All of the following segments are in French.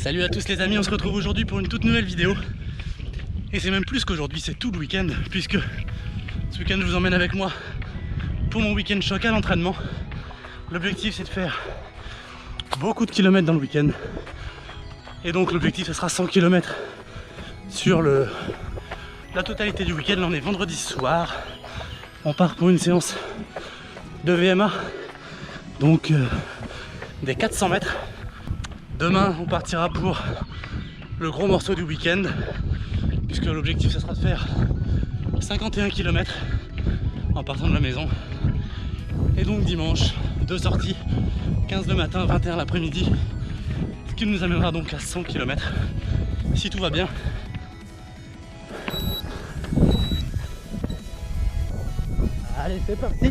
Salut à tous les amis, on se retrouve aujourd'hui pour une toute nouvelle vidéo. Et c'est même plus qu'aujourd'hui, c'est tout le week-end, puisque ce week-end je vous emmène avec moi pour mon week-end choc à l'entraînement. L'objectif c'est de faire beaucoup de kilomètres dans le week-end. Et donc l'objectif ce sera 100 km sur la totalité du week-end. Là on est vendredi soir, on part pour une séance de VMA, donc des 400 mètres. Demain on partira pour le gros morceau du week-end, puisque l'objectif ce sera de faire 51 km en partant de la maison. Et donc dimanche, deux sorties, 15 le matin, 21 l'après-midi, ce qui nous amènera donc à 100 km si tout va bien. Allez, c'est parti!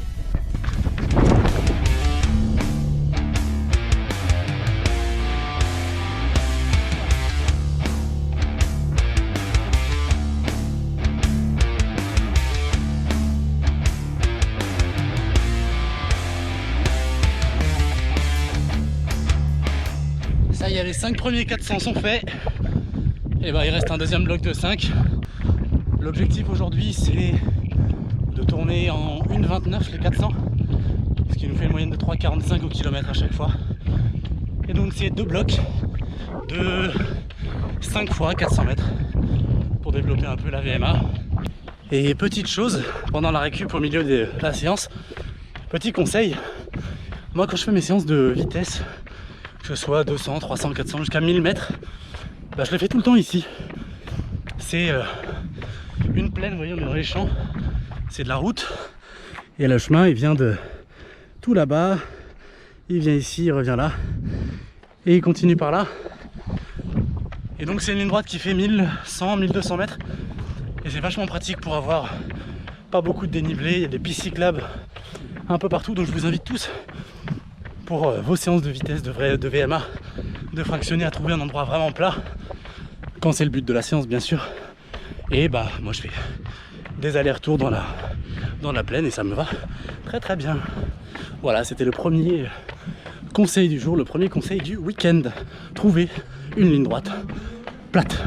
Ça y est, les 5 premiers 400 sont faits. Et bah il reste un deuxième bloc de 5. L'objectif aujourd'hui c'est de tourner en 1,29 les 400, ce qui nous fait une moyenne de 3,45 au kilomètre à chaque fois. Et donc c'est deux blocs de 5 fois 400 mètres pour développer un peu la VMA. Et petite chose, pendant la récup au milieu de la séance, petit conseil, moi quand je fais mes séances de vitesse, que ce soit 200, 300, 400 jusqu'à 1000 mètres, bah je le fais tout le temps ici. C'est une plaine, vous voyez, on est dans les champs, c'est de la route, et le chemin il vient de tout là-bas, il vient ici, il revient là, et il continue par là. Et donc c'est une ligne droite qui fait 1100, 1200 mètres, et c'est vachement pratique pour avoir pas beaucoup de dénivelé. Il y a des pistes cyclables un peu partout, donc je vous invite tous pour vos séances de vitesse, de VMA, de fractionner, à trouver un endroit vraiment plat, quand c'est le but de la séance bien sûr. Et bah moi je fais des allers-retours dans la plaine et ça me va très très bien. Voilà, c'était le premier conseil du jour, le premier conseil du week-end. Trouver une ligne droite plate.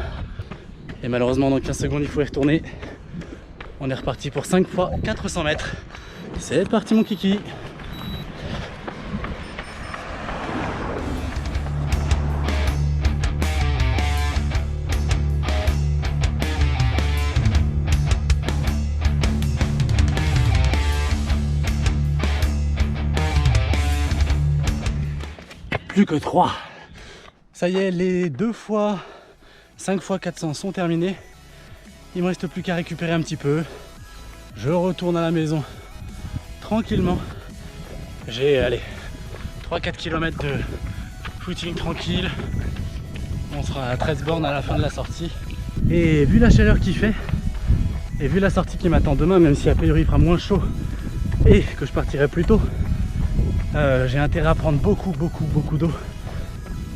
Et malheureusement dans 15 secondes il faut y retourner. On est reparti pour 5 fois 400 mètres. C'est parti mon kiki. Plus que 3. Ça y est, les 2 fois 5 fois 400 sont terminés. Il me reste plus qu'à récupérer un petit peu. Je retourne à la maison tranquillement. J'ai 3-4 km de footing tranquille. On sera à 13 bornes à la fin de la sortie. Et vu la chaleur qu'il fait et vu la sortie qui m'attend demain, même si a priori il fera moins chaud et que je partirai plus tôt, j'ai intérêt à prendre beaucoup d'eau.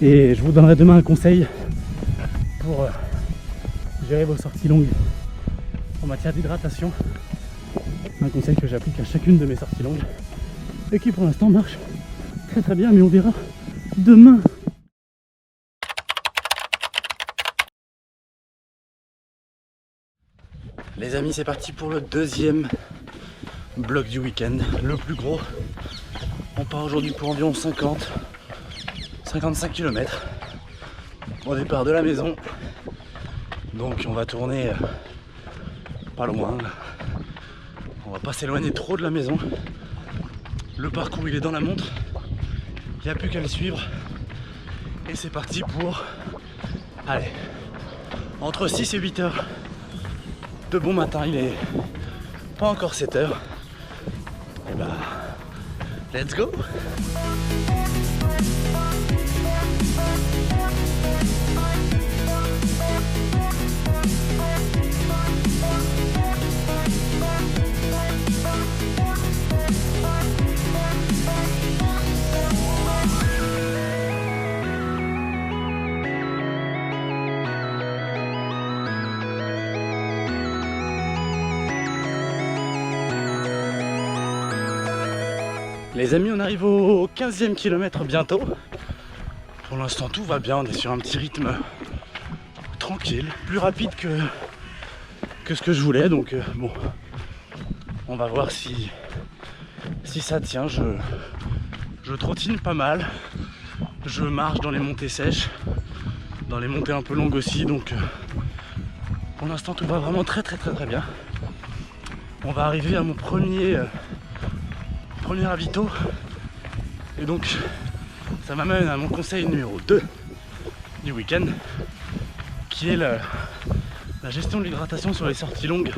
Et je vous donnerai demain un conseil pour gérer vos sorties longues en matière d'hydratation. Un conseil que j'applique à chacune de mes sorties longues et qui pour l'instant marche très très bien, mais on verra demain. Les amis, c'est parti pour le deuxième bloc du week-end, le plus gros. On part aujourd'hui pour environ 55 km au départ de la maison. Donc on va tourner pas loin. On va pas s'éloigner trop de la maison. Le parcours il est dans la montre. Il n'y a plus qu'à le suivre. Et c'est parti pour entre 6 et 8 heures de bon matin. Il est pas encore 7 heures. Et bah let's go! Les amis, on arrive au 15e kilomètre bientôt. Pour l'instant tout va bien, on est sur un petit rythme tranquille, plus rapide que ce que je voulais, donc bon, on va voir si ça tient. Je trottine pas mal, je marche dans les montées sèches, dans les montées un peu longues aussi, donc pour l'instant tout va vraiment très bien. On va arriver à mon premier ravito, et donc ça m'amène à mon conseil numéro 2 du week-end, qui est la gestion de l'hydratation sur les sorties longues,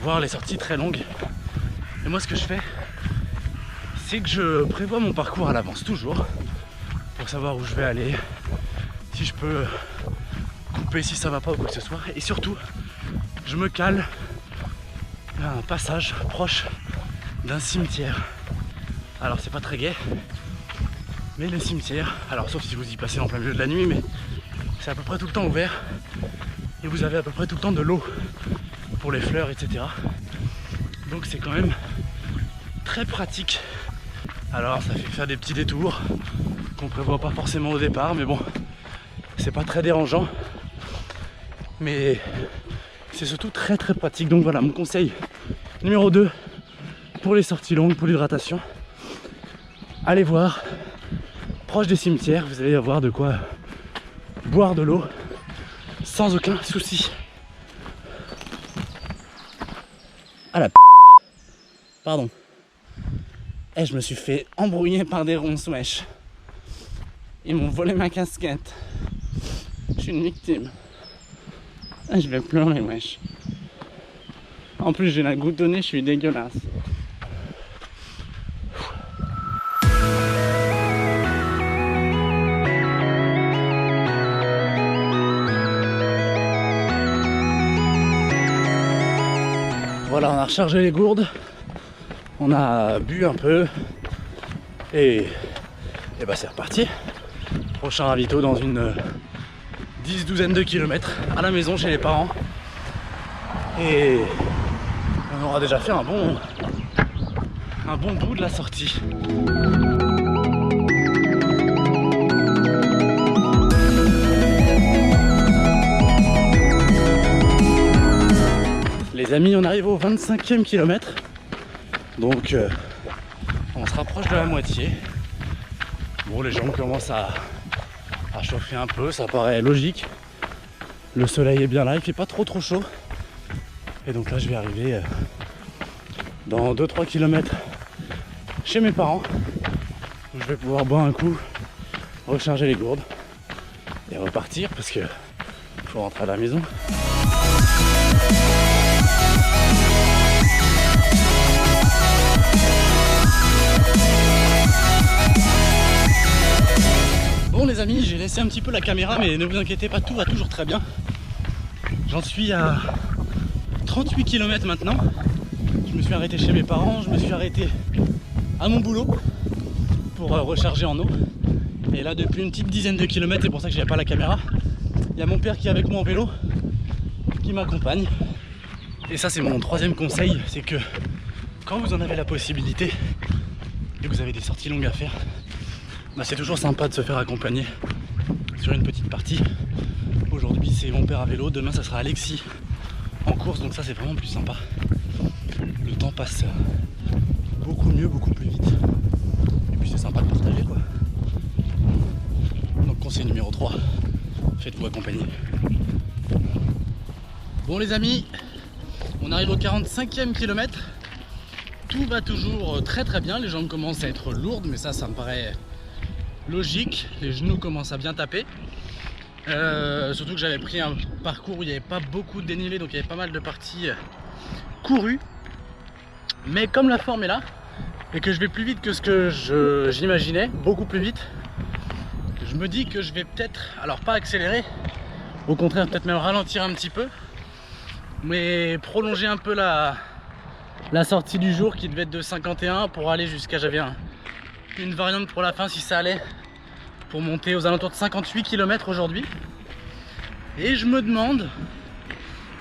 voire les sorties très longues. Et moi ce que je fais, c'est que je prévois mon parcours à l'avance toujours, pour savoir où je vais aller, si je peux couper si ça va pas ou quoi que ce soit. Et surtout, je me cale à un passage proche d'un cimetière. Alors c'est pas très gai, mais le cimetière, alors sauf si vous y passez en plein milieu de la nuit, mais c'est à peu près tout le temps ouvert et vous avez à peu près tout le temps de l'eau pour les fleurs, etc. Donc c'est quand même très pratique. Alors ça fait faire des petits détours qu'on prévoit pas forcément au départ, mais bon, c'est pas très dérangeant, mais c'est surtout très pratique. Donc voilà mon conseil numéro 2 pour les sorties longues, pour l'hydratation. Allez voir proche des cimetières, vous allez avoir de quoi boire de l'eau sans aucun souci. Ah la pardon. Eh, je me suis fait embrouiller par des ronces, wesh. Ils m'ont volé ma casquette. Je suis une victime. Ah, je vais pleurer, wesh. En plus, j'ai la goutte au nez, je suis dégueulasse. Voilà, on a rechargé les gourdes. On a bu un peu et bah c'est reparti. Prochain ravito dans une 10-12 de kilomètres à la maison chez les parents. Et on aura déjà fait un bon bout de la sortie. Les amis, on arrive au 25e kilomètre. Donc on se rapproche de la moitié. Bon, les jambes commencent à chauffer un peu, ça paraît logique. Le soleil est bien là, il fait pas trop chaud. Et donc là je vais arriver dans 2-3 km chez mes parents, où je vais pouvoir boire un coup, recharger les gourdes et repartir parce que faut rentrer à la maison. Bon les amis, j'ai laissé un petit peu la caméra, mais ne vous inquiétez pas, tout va toujours très bien. J'en suis à 38 km maintenant. Je me suis arrêté chez mes parents, je me suis arrêté à mon boulot pour recharger en eau. Et là depuis une petite dizaine de kilomètres, c'est pour ça que j'ai pas la caméra, il y a mon père qui est avec moi en vélo, qui m'accompagne. Et ça c'est mon troisième conseil, c'est que quand vous en avez la possibilité et que vous avez des sorties longues à faire, bah c'est toujours sympa de se faire accompagner sur une petite partie. Aujourd'hui c'est mon père à vélo, demain ça sera Alexis en course, donc ça c'est vraiment plus sympa. Le temps passe beaucoup mieux, beaucoup plus vite. Et puis c'est sympa de partager quoi. Donc conseil numéro 3, faites-vous accompagner. Bon les amis, on arrive au 45e kilomètre. Tout va toujours très bien, les jambes commencent à être lourdes, mais ça me paraît logique. Les genoux commencent à bien taper. Surtout que j'avais pris un parcours où il n'y avait pas beaucoup de dénivelé, donc il y avait pas mal de parties courues. Mais comme la forme est là et que je vais plus vite que ce que j'imaginais, beaucoup plus vite, je me dis que je vais peut-être, alors pas accélérer, au contraire peut-être même ralentir un petit peu, mais prolonger un peu la sortie du jour qui devait être de 51 pour aller jusqu'à, j'avais une variante pour la fin si ça allait, pour monter aux alentours de 58 km aujourd'hui. Et je me demande,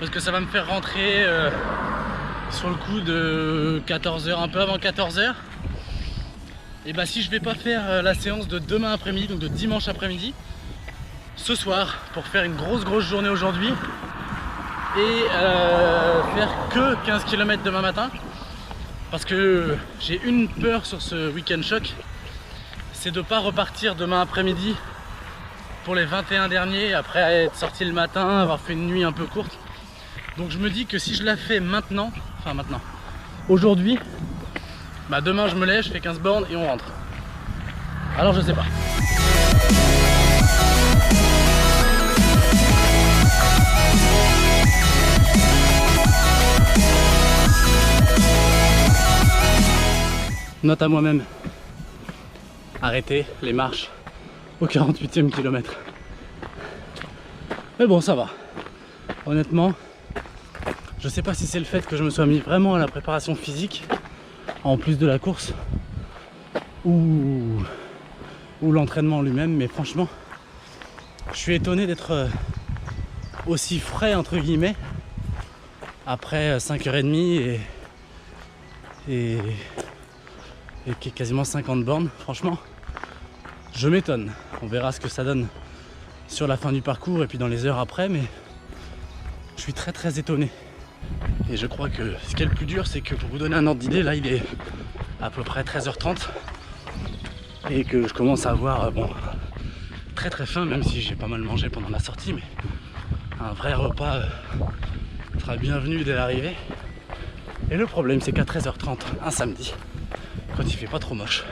parce que ça va me faire rentrer sur le coup de 14 h, un peu avant 14 h, Et bah si je vais pas faire la séance de demain après-midi, donc de dimanche après-midi, ce soir, pour faire une grosse journée aujourd'hui et faire que 15 km demain matin, parce que j'ai une peur sur ce week-end choc, c'est de pas repartir demain après-midi pour les 21 derniers, après être sorti le matin, avoir fait une nuit un peu courte. Donc je me dis que si je la fais maintenant, aujourd'hui, bah demain je me lève, je fais 15 bornes et on rentre. Alors je sais pas. Note à moi-même. Arrêter les marches au 48e kilomètre. Mais bon, ça va. Honnêtement, je sais pas si c'est le fait que je me sois mis vraiment à la préparation physique en plus de la course ou l'entraînement lui-même, mais franchement je suis étonné d'être aussi frais entre guillemets après 5h30 et quasiment 50 bornes. Franchement je m'étonne, on verra ce que ça donne sur la fin du parcours et puis dans les heures après, mais je suis très étonné. Et je crois que ce qui est le plus dur, c'est que pour vous donner un ordre d'idée, là il est à peu près 13h30 et que je commence à avoir très faim, même si j'ai pas mal mangé pendant la sortie, mais un vrai repas sera bienvenu dès l'arrivée. Et le problème, c'est qu'à 13h30 un samedi, quand il fait pas trop moche,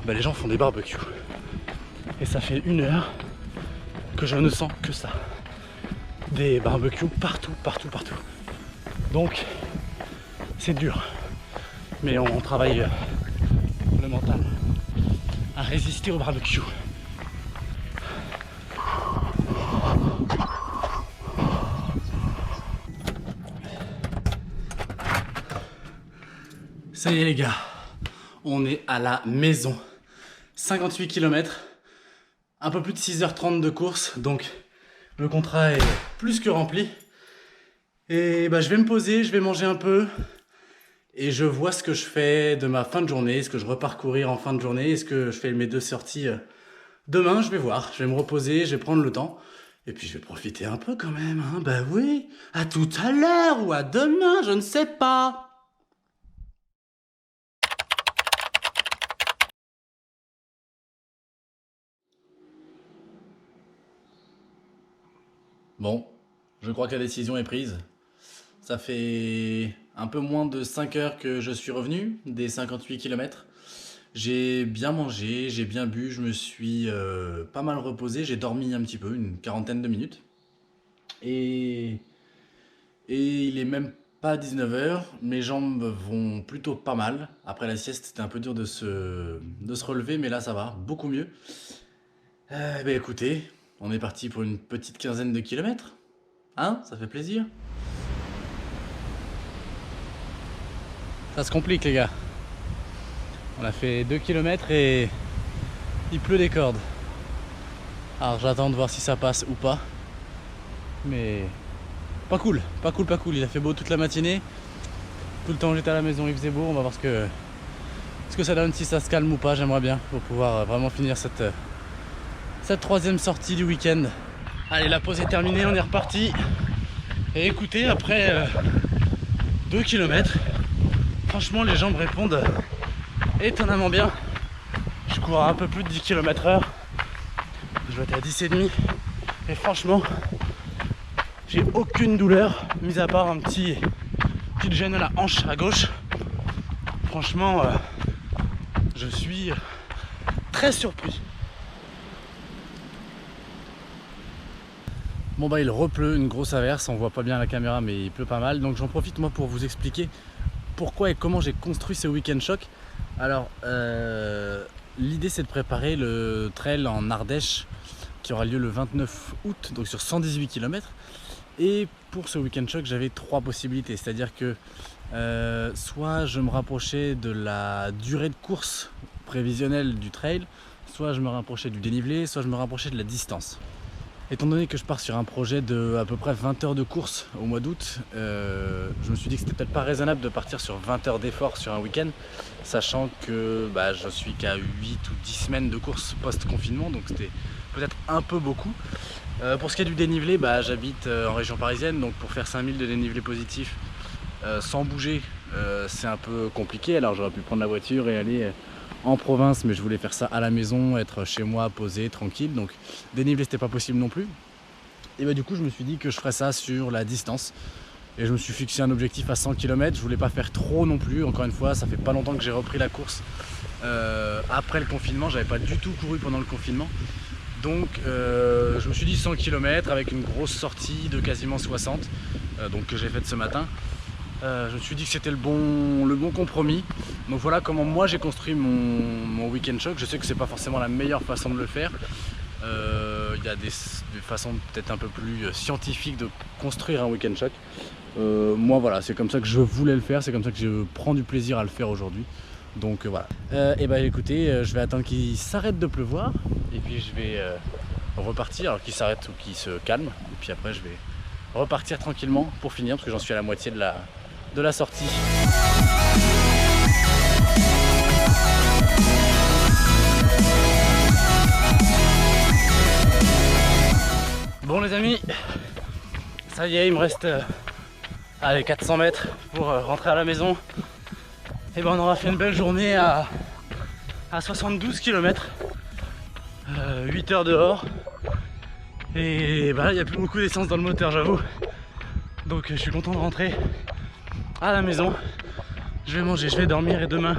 bah, les gens font des barbecues et ça fait 1 heure que je ne sens que ça, des barbecues partout. Donc c'est dur, mais on travaille le mental à résister au barbecue. Ça y est les gars, on est à la maison. 58 km, un peu plus de 6h30 de course, donc le contrat est plus que rempli. Et bah, je vais me poser, je vais manger un peu et je vois ce que je fais de ma fin de journée, ce que je repars courir en fin de journée, est-ce que je fais mes 2 sorties demain, je vais voir, je vais me reposer, je vais prendre le temps et puis je vais profiter un peu quand même, hein. Bah oui, à tout à l'heure ou à demain, je ne sais pas. Bon, je crois que la décision est prise. Ça fait un peu moins de 5 heures que je suis revenu des 58 km. J'ai bien mangé, j'ai bien bu, je me suis pas mal reposé. J'ai dormi un petit peu, une quarantaine de minutes. Et il est même pas 19 heures. Mes jambes vont plutôt pas mal. Après la sieste, c'était un peu dur de se relever, mais là ça va, beaucoup mieux. Écoutez, on est parti pour une petite quinzaine de kilomètres. Hein, ça fait plaisir. Ça se complique les gars. On a fait 2 km et il pleut des cordes. Alors j'attends de voir si ça passe ou pas. Mais pas cool. Il a fait beau toute la matinée. Tout le temps j'étais à la maison, il faisait beau. On va voir ce que ça donne, si ça se calme ou pas. J'aimerais bien pour pouvoir vraiment finir cette 3e sortie du week-end. Allez, la pause est terminée, on est reparti. Et écoutez, après 2 km, franchement les jambes répondent étonnamment bien. Je cours à un peu plus de 10 km/h. Je dois être à 10,5 et franchement j'ai aucune douleur, mis à part petite gêne à la hanche à gauche. Franchement je suis très surpris. Bon bah il repleut, une grosse averse, on voit pas bien la caméra mais il pleut pas mal, donc j'en profite moi pour vous expliquer pourquoi et comment j'ai construit ce week-end choc. Alors l'idée c'est de préparer le trail en Ardèche qui aura lieu le 29 août, donc sur 118 km. Et pour ce week-end choc j'avais 3 possibilités, c'est-à-dire que soit je me rapprochais de la durée de course prévisionnelle du trail, soit je me rapprochais du dénivelé, soit je me rapprochais de la distance. Étant donné que je pars sur un projet de à peu près 20 heures de course au mois d'août, je me suis dit que c'était peut-être pas raisonnable de partir sur 20 heures d'effort sur un week-end, sachant que je suis qu'à 8 ou 10 semaines de course post-confinement, donc c'était peut-être un peu beaucoup. Pour ce qui est du dénivelé, j'habite en région parisienne, donc pour faire 5000 de dénivelé positif sans bouger, c'est un peu compliqué. Alors j'aurais pu prendre la voiture et aller en province, mais je voulais faire ça à la maison, être chez moi, posé, tranquille, donc dénivelé c'était pas possible non plus. Et du coup je me suis dit que je ferais ça sur la distance, et je me suis fixé un objectif à 100 km. Je voulais pas faire trop non plus, encore une fois ça fait pas longtemps que j'ai repris la course après le confinement, j'avais pas du tout couru pendant le confinement, donc je me suis dit 100 km avec une grosse sortie de quasiment 60, donc que j'ai faite ce matin. Je me suis dit que c'était le bon compromis. Donc voilà comment moi j'ai construit mon week-end choc. Je sais que c'est pas forcément la meilleure façon de le faire. Il y a des façons peut-être un peu plus scientifiques de construire un week-end choc. Moi voilà, c'est comme ça que je voulais le faire, c'est comme ça que je prends du plaisir à le faire aujourd'hui. Donc voilà. Écoutez, je vais attendre qu'il s'arrête de pleuvoir et puis je vais repartir, alors qu'il s'arrête ou qu'il se calme. Et puis après je vais repartir tranquillement pour finir, parce que j'en suis à la moitié de la sortie. Bon les amis, ça y est, il me reste 400 mètres pour rentrer à la maison. Et on aura fait une belle journée à 72 km, 8 heures dehors. Et il n'y a plus beaucoup d'essence dans le moteur, j'avoue. Donc je suis content de rentrer à la maison. Je vais manger, je vais dormir, et demain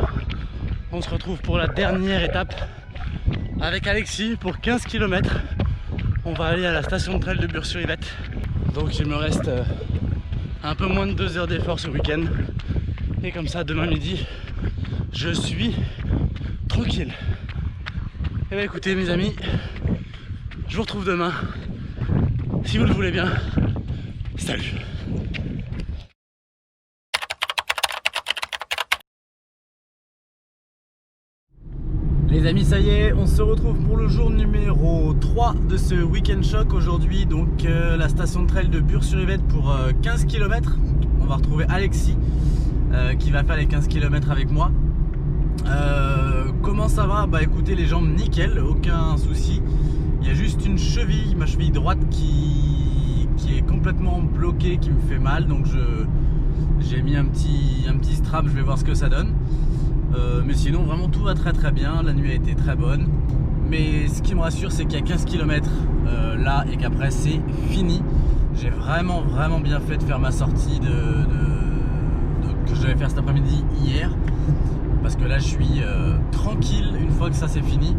on se retrouve pour la dernière étape avec Alexis pour 15 km. On va aller à la station de trail de Bure-sur-Yvette. Donc il me reste un peu moins de 2 heures d'effort ce week-end. Et comme ça, demain midi, je suis tranquille. Et écoutez mes amis, je vous retrouve demain, si vous le voulez bien. Salut! Les amis, ça y est, on se retrouve pour le jour numéro 3 de ce week-end choc. Aujourd'hui, donc la station de trail de Bure-sur-Yvette pour 15 km. On va retrouver Alexis qui va faire les 15 km avec moi. Comment ça va? Écoutez, les jambes nickel, aucun souci. Il y a juste une cheville, ma cheville droite qui est complètement bloquée, qui me fait mal. Donc j'ai mis un petit strap, je vais voir ce que ça donne. Mais sinon vraiment tout va très bien, la nuit a été très bonne. Mais ce qui me rassure, c'est qu'il y a 15 km là et qu'après c'est fini. J'ai vraiment bien fait de faire ma sortie que je devais faire cet après-midi hier. Parce que là je suis tranquille une fois que ça c'est fini.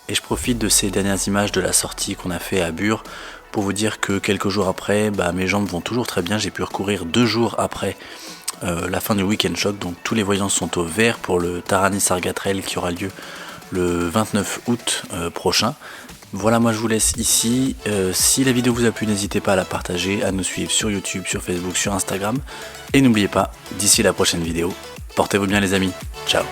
Et je profite de ces dernières images de la sortie qu'on a fait à Bure pour vous dire que quelques jours après, mes jambes vont toujours très bien. J'ai pu recourir 2 jours après la fin du week-end choc. Donc tous les voyants sont au vert pour le Tarani Sargat Trail qui aura lieu le 29 août prochain. Voilà, moi je vous laisse ici. Si la vidéo vous a plu, n'hésitez pas à la partager, à nous suivre sur YouTube, sur Facebook, sur Instagram. Et n'oubliez pas, d'ici la prochaine vidéo, portez-vous bien les amis. Ciao!